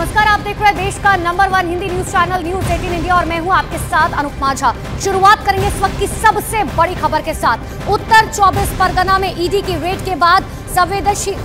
नमस्कार, आप देख रहे हैं देश का number 1 Hindi news channel news 18 India और मैं हूं आपके साथ अनुपमा झा। शुरुआत करेंगे इस वक्त की सबसे बड़ी खबर के साथ। उत्तर 24 परगना में ईडी की रेड के बाद संवेदनशील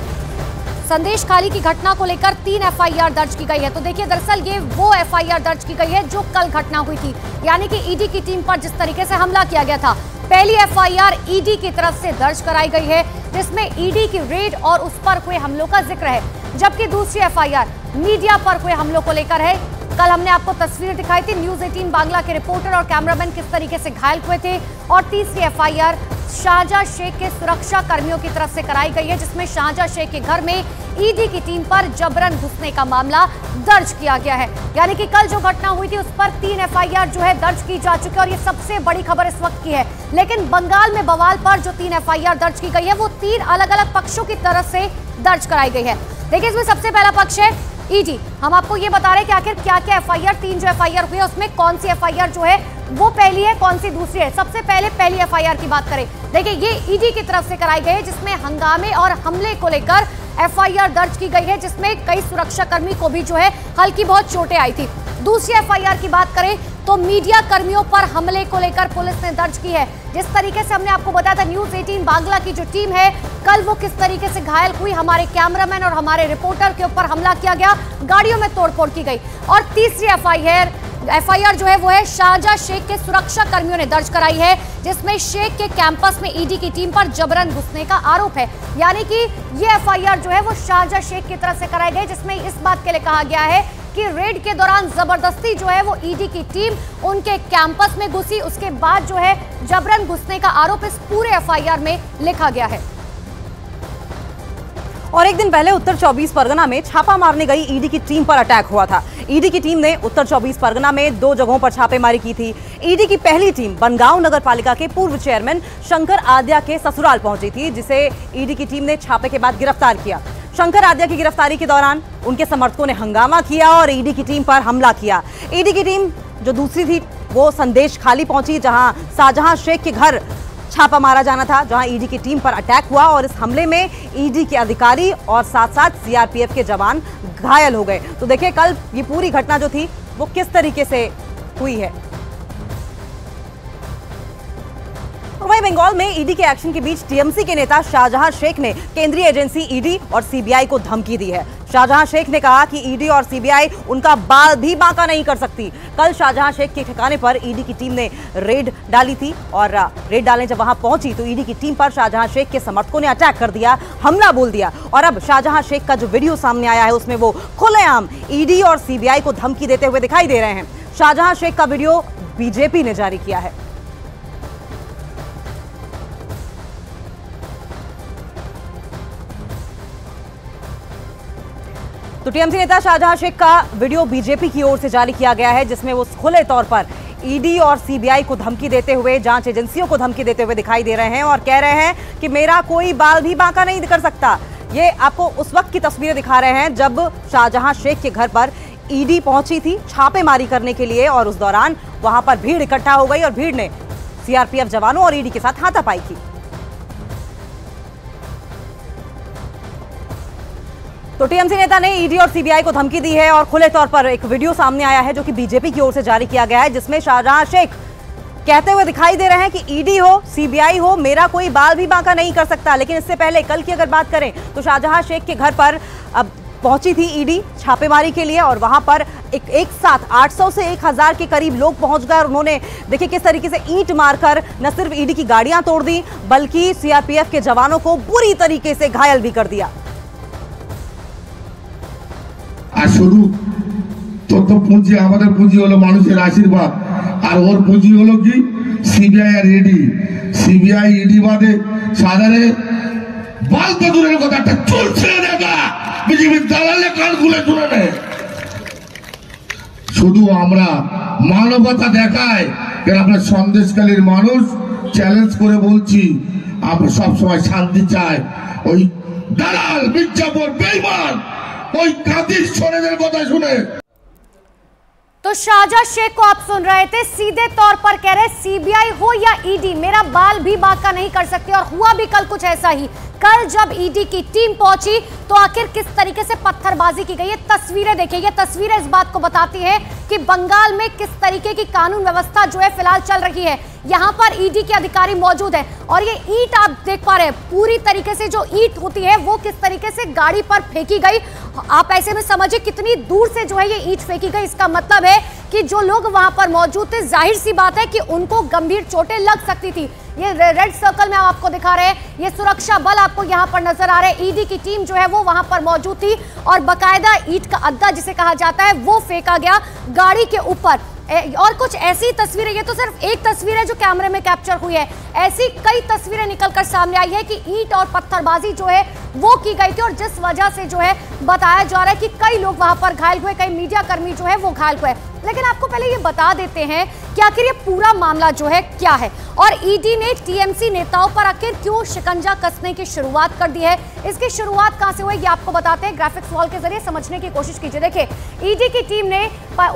संदेश खाली की घटना को लेकर 3 एफआईआर दर्ज की गई है। तो देखिए, दरअसल ये वो एफआईआर दर्ज की गई है जो कल घटना हुई थी, यानी कि ईडी की टीम पर जिस तरीके से हमला किया गया था। पहली एफआईआर ईडी की तरफ से दर्ज कराई गई है जिसमें ईडी की रेड और उस पर हुए हमलों का जिक्र है, जबकि दूसरी एफआईआर मीडिया पर हुए हमलों को लेकर है। कल हमने आपको तस्वीर दिखाई थी, न्यूज 18 बांग्ला के रिपोर्टर और कैमरामैन किस तरीके से घायल हुए थे। और तीसरी एफआईआर शाहजहां शेख के सुरक्षा कर्मियों की तरफ से कराई गई है, जिसमें शाहजहां शेख के घर में ईडी की टीम पर जबरन घुसने का मामला दर्ज किया गया है। यानी कि कल जो घटना हुई थी उस पर 3 एफआईआर जो है दर्ज की जा चुकी है और ये सबसे बड़ी खबर इस वक्त की है। लेकिन बंगाल में बवाल पर जो 3 एफआईआर दर्ज की गई है वो 3 अलग अलग पक्षों की तरफ से दर्ज कराई गई है। देखिए, इसमें सबसे पहला पक्ष है ईडी। हम आपको ये बता रहे हैं कि आखिर क्या क्या एफआईआर, 3 जो एफआईआर हुई है उसमें कौन सी एफआईआर जो है वो पहली है, कौन सी दूसरी है। सबसे पहले पहली एफआईआर की बात करें, देखिए ये ईडी की तरफ से कराई गई है जिसमें हंगामे और हमले को लेकर एफआईआर दर्ज की गई है, जिसमें कई सुरक्षा कर्मी को भी जो है हल्की बहुत चोटें आई थी। दूसरी एफआईआर की बात करें तो मीडिया कर्मियों पर हमले को लेकर पुलिस ने दर्ज की है। जिस तरीके से हमने आपको बताया था, न्यूज 18 बांग्ला की जो टीम है कल वो किस तरीके से घायल हुई, हमारे कैमरामैन और हमारे रिपोर्टर के ऊपर हमला किया गया, गाड़ियों में तोड़फोड़ की गई। और तीसरी एफआईआर जो है वो है शाहजहां शेख के सुरक्षा कर्मियों ने दर्ज कराई है, जिसमें शेख के कैंपस में ईडी की टीम पर जबरन घुसने का आरोप है। यानी कि ये एफआईआर जो है वो शाहजहां शेख की तरफ से कराई गई, जिसमें इस बात के लिए कहा गया है कि रेड के दौरान जबरदस्ती जो है वो ईडी की टीम उनके कैंपस में घुसी, उसके बाद जो है जबरन घुसने का आरोप इस पूरे एफआईआर में लिखा गया है। और एक दिन पहले उत्तर 24 परगना में छापा मारने गई ईडी की टीम पर अटैक हुआ था। ईडी की टीम ने उत्तर 24 परगना में 2 जगहों पर छापेमारी की थी। ईडी की पहली टीम बनगांव नगर पालिका के पूर्व चेयरमैन शंकर आद्या के ससुराल पहुंची थी, जिसे ईडी की टीम ने छापे के बाद गिरफ्तार किया। शंकर आद्या की गिरफ्तारी के दौरान उनके समर्थकों ने हंगामा किया और ईडी की टीम पर हमला किया। ईडी की टीम जो दूसरी थी वो संदेश खाली पहुंची, जहां शाहजहां शेख के घर छापा मारा जाना था, जहां ईडी की टीम पर अटैक हुआ और इस हमले में ईडी के अधिकारी और साथ साथ सीआरपीएफ के जवान घायल हो गए। तो देखिए, कल ये पूरी घटना जो थी वो किस तरीके से हुई है। और वहीं बंगाल में ईडी के एक्शन के बीच टीएमसी के नेता शाहजहां शेख ने केंद्रीय एजेंसी ईडी और सीबीआई को धमकी दी है। शाहजहां शेख ने कहा कि ईडी और सीबीआई उनका बाल भी बांका नहीं कर सकती। कल शाहजहां शेख के ठिकाने पर ईडी की टीम ने रेड डाली थी और रेड डालने जब वहां पहुंची तो ईडी की टीम पर शाहजहां शेख के समर्थकों ने अटैक कर दिया, हमला बोल दिया। और अब शाहजहां शेख का जो वीडियो सामने आया है उसमें वो खुलेआम ईडी और सीबीआई को धमकी देते हुए दिखाई दे रहे हैं। शाहजहां शेख का वीडियो बीजेपी ने जारी किया है। तो टीएमसी नेता शाहजहां शेख का वीडियो बीजेपी की ओर से जारी किया गया है, जिसमें वो खुले तौर पर ईडी और सीबीआई को धमकी देते हुए, जांच एजेंसियों को धमकी देते हुए दिखाई दे रहे हैं और कह रहे हैं कि मेरा कोई बाल भी बांका नहीं कर सकता। ये आपको उस वक्त की तस्वीरें दिखा रहे हैं जब शाहजहां शेख के घर पर ईडी पहुंची थी छापेमारी करने के लिए और उस दौरान वहां पर भीड़ इकट्ठा हो गई और भीड़ ने सीआरपीएफ जवानों और ईडी के साथ हाथापाई की। तो टीएमसी नेता ने ईडी और सीबीआई को धमकी दी है और खुले तौर पर एक वीडियो सामने आया है जो कि बीजेपी की ओर से जारी किया गया है, जिसमें शाहजहां शेख कहते हुए दिखाई दे रहे हैं कि ईडी हो सीबीआई हो, मेरा कोई बाल भी बांका नहीं कर सकता। लेकिन इससे पहले कल की अगर बात करें तो शाहजहां शेख के घर पर अब पहुंची थी ईडी छापेमारी के लिए और वहां पर एक साथ 800 से 1000 के करीब लोग पहुंच गए और उन्होंने देखिए किस तरीके से ईंट मारकर न सिर्फ ईडी की गाड़ियां तोड़ दी बल्कि सीआरपीएफ के जवानों को बुरी तरीके से घायल भी कर दिया। शुरू तथ्य पुंजी हमारे पुंजी हलो मानुषेर आशीर्वाद और ओर पुंजी हलो कि सीबीआई और ईडी। सीबीआई ईडी बादे साधारे बाल तो दूरेर कथा একটা চুল ছেড়ে দেখা বিজেপি দালালে কান খুলে শুনে নেয়। শুধু আমরা মানবতা দেখায় এর আমরা সন্দেশকালীর মানুষ চ্যালেঞ্জ করে বলছি আমরা সব সময় শান্তি চাই। ওই দালাল মির্জাপুর বেঈমান ওই কাদির ছোড়েদের কথা শুনে। तो शाहजहां शेख को आप सुन रहे थे, सीधे तौर पर कह रहे सीबीआई हो या ईडी, मेरा बाल भी बांका नहीं कर सकती। और हुआ भी कल कुछ ऐसा ही। कल जब ईडी की टीम पहुंची तो आखिर किस तरीके से पत्थरबाजी की गई है, तस्वीरें देखिए। ये तस्वीरें इस बात को बताती हैं कि बंगाल में किस तरीके की कानून व्यवस्था जो है फिलहाल चल रही है। यहाँ पर ईडी के अधिकारी मौजूद हैं और ये ईंट आप देख पा रहे हैं, पूरी तरीके से जो ईंट होती है वो किस तरीके से गाड़ी पर फेंकी गई। आप ऐसे में समझिए कितनी दूर से जो है ये ईंट फेंकी गई। इसका मतलब है कि जो लोग वहां पर मौजूद थे, जाहिर सी बात है कि उनको गंभीर चोटें लग सकती थी। ये रेड सर्कल में हम आपको दिखा रहे हैं, ये सुरक्षा बल आपको यहां पर नजर आ रहे हैं। ईडी की टीम जो है वो वहां पर मौजूद थी और बकायदा ईंट का अद्दा जिसे कहा जाता है वो फेंका गया गाड़ी के ऊपर। और कुछ ऐसी तस्वीरें, ये तो सिर्फ एक तस्वीर है जो कैमरे में कैप्चर हुई है, ऐसी कई तस्वीरें निकलकर सामने आई है कि ईंट और पत्थरबाजी जो है वो की गई थी और जिस वजह से जो है बताया जा रहा है कि कई लोग वहां पर घायल हुए, कई मीडिया कर्मी जो है वो घायल हुए। लेकिन आपको पहले ये बता देते हैं कि आखिर ये पूरा मामला जो है क्या है और ईडी ने टीएमसी नेताओं पर आखिर क्यों शिकंजा कसने की शुरुआत कर दी है। इसकी शुरुआत कहां से हुई ये आपको बताते हैं, ग्राफिक्स वॉल के जरिए समझने की कोशिश कीजिए। देखिए, ईडी की टीम ने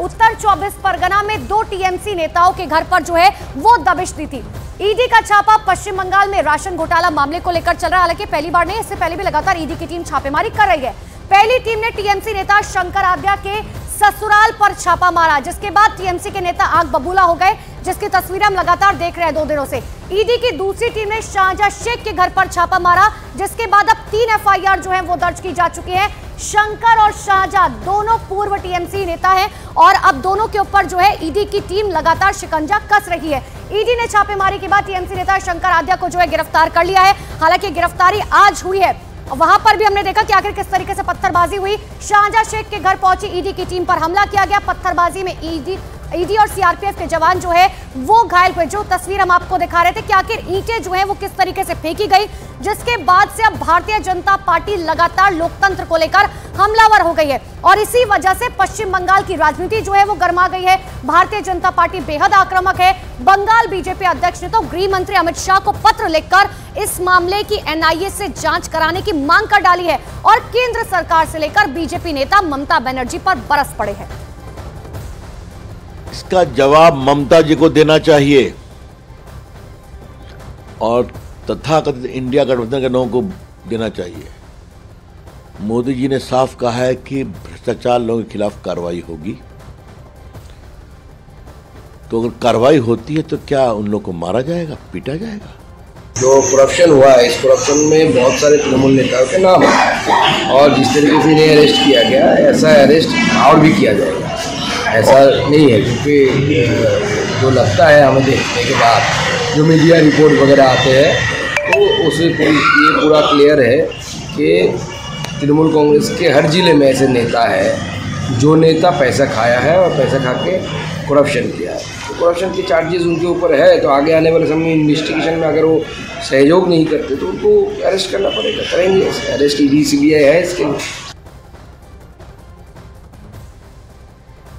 उत्तर 24 परगना में 2 टीएमसी नेताओं के घर पर जो है वो दबिश दी थी। ईडी का छापा पश्चिम बंगाल में राशन घोटाला मामले को लेकर चल रहा है। हालांकि पहली बार नहीं, इससे पहले भी लगातार ईडी की टीम छापेमारी कर रही है। पहली टीम ने टीएमसी नेता शंकर आद्या के ससुराल पर छापा मारा, जिसके बाद टीएमसी के नेता आग बबूला हो गए, जिसकी तस्वीरें हम लगातार देख रहे हैं 2 दिनों से। ईडी की दूसरी टीम ने शाहजहां शेख के घर पर छापा मारा, जिसके बाद अब 3 एफआईआर जो है वो दर्ज की जा चुकी है। शंकर और शाहजहां दोनों पूर्व टीएमसी नेता हैं और अब दोनों के ऊपर जो है ईडी की टीम लगातार शिकंजा कस रही है। ईडी ने छापेमारी के बाद टीएमसी नेता शंकर आद्या को जो है गिरफ्तार कर लिया है। हालांकि गिरफ्तारी आज हुई है, वहां पर भी हमने देखा कि आखिर किस तरीके से पत्थरबाजी हुई। शाहजहां शेख के घर पहुंची ईडी की टीम पर हमला किया गया। पत्थरबाजी में ईडी और सीआरपीएफ के जवान जो है वो घायल हुए। जो तस्वीर हम आपको दिखा रहे थे कि आखिर ईंटें जो है वो किस तरीके से फेंकी गई, जिसके बाद से अब भारतीय जनता पार्टी लगातार लोकतंत्र को लेकर हमलावर हो गई है और इसी वजह से पश्चिम बंगाल की राजनीति जो है वो गर्मा गई है। भारतीय जनता पार्टी बेहद आक्रामक है। बंगाल बीजेपी अध्यक्ष ने तो गृह मंत्री अमित शाह को पत्र लिखकर इस मामले की एनआईए से जांच कराने की मांग कर डाली है और केंद्र सरकार से लेकर बीजेपी नेता ममता बनर्जी पर बरस पड़े हैं। इसका जवाब ममता जी को देना चाहिए और तथाकथित इंडिया गठबंधन के लोगों को देना चाहिए। मोदी जी ने साफ कहा है कि भ्रष्टाचार लोगों के खिलाफ कार्रवाई होगी, तो अगर कार्रवाई होती है तो क्या उन लोगों को मारा जाएगा, पीटा जाएगा? जो करप्शन हुआ है, इस करप्शन में बहुत सारे तृणमूल नेताओं के नाम है और जिस तरीके से इन्हें अरेस्ट किया गया, ऐसा अरेस्ट और भी किया जाएगा। ऐसा नहीं है, क्योंकि जो लगता है हमें देखने के बाद जो मीडिया रिपोर्ट वगैरह आते हैं तो उससे ये पूरा क्लियर है कि तृणमूल कांग्रेस के हर जिले में ऐसे नेता है जो नेता पैसा खाया है और पैसा खा के करप्शन किया है। तो करप्शन के चार्जेस उनके ऊपर है, तो आगे आने वाले समय इन्वेस्टिगेशन में अगर वो सहयोग नहीं करते तो उनको अरेस्ट करना पड़ेगा, करेंगे। अरेस्ट ईडी सीबीआई है इसके लिए।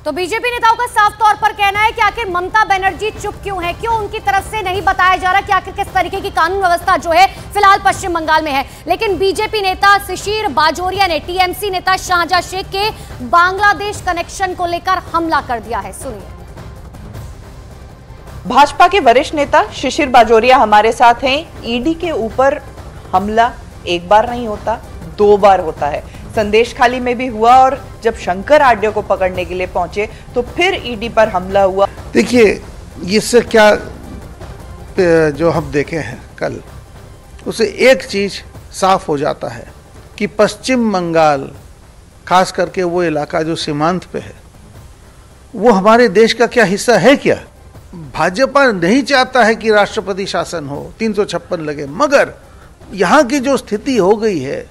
तो बीजेपी नेताओं का साफ तौर पर कहना है कि आखिर ममता बनर्जी चुप क्यों है, क्यों उनकी तरफ से नहीं बताया जा रहा कि आखिर किस तरीके की कानून व्यवस्था जो है फिलहाल पश्चिम बंगाल में है। लेकिन बीजेपी नेता शिशिर बाजोरिया ने टीएमसी नेता शाहजहां शेख के बांग्लादेश कनेक्शन को लेकर हमला कर दिया है। सुनिए। भाजपा के वरिष्ठ नेता शिशिर बाजोरिया हमारे साथ हैं। ईडी के ऊपर हमला एक बार नहीं होता, 2 बार होता है। संदेश खाली में भी हुआ और जब शंकर आड्या को पकड़ने के लिए पहुंचे तो फिर ईडी पर हमला हुआ। देखिए, इससे क्या जो हम देखे हैं कल, उसे एक चीज साफ हो जाता है कि पश्चिम बंगाल, खास करके वो इलाका जो सीमांत पे है, वो हमारे देश का क्या हिस्सा है क्या? भाजपा नहीं चाहता है कि राष्ट्रपति शासन हो, 356 लगे, मगर यहाँ की जो स्थिति हो गई है,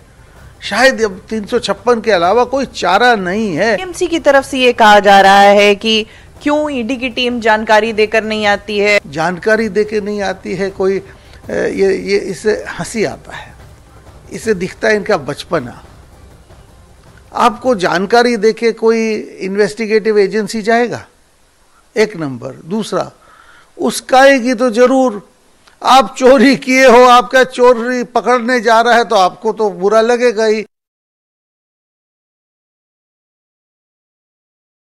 शायद अब 356 के अलावा कोई चारा नहीं है। टीएमसी की तरफ से ये कहा जा रहा है कि क्यों ईडी की टीम जानकारी देकर नहीं आती है। जानकारी देकर नहीं आती है कोई, ये इससे हंसी आता है, इससे दिखता है इनका बचपना। आपको जानकारी देके कोई इन्वेस्टिगेटिव एजेंसी जाएगा? एक नंबर। दूसरा, उसकाएगी तो जरूर। आप चोरी किए हो, आपका चोरी पकड़ने जा रहा है तो आपको तो बुरा लगेगा ही।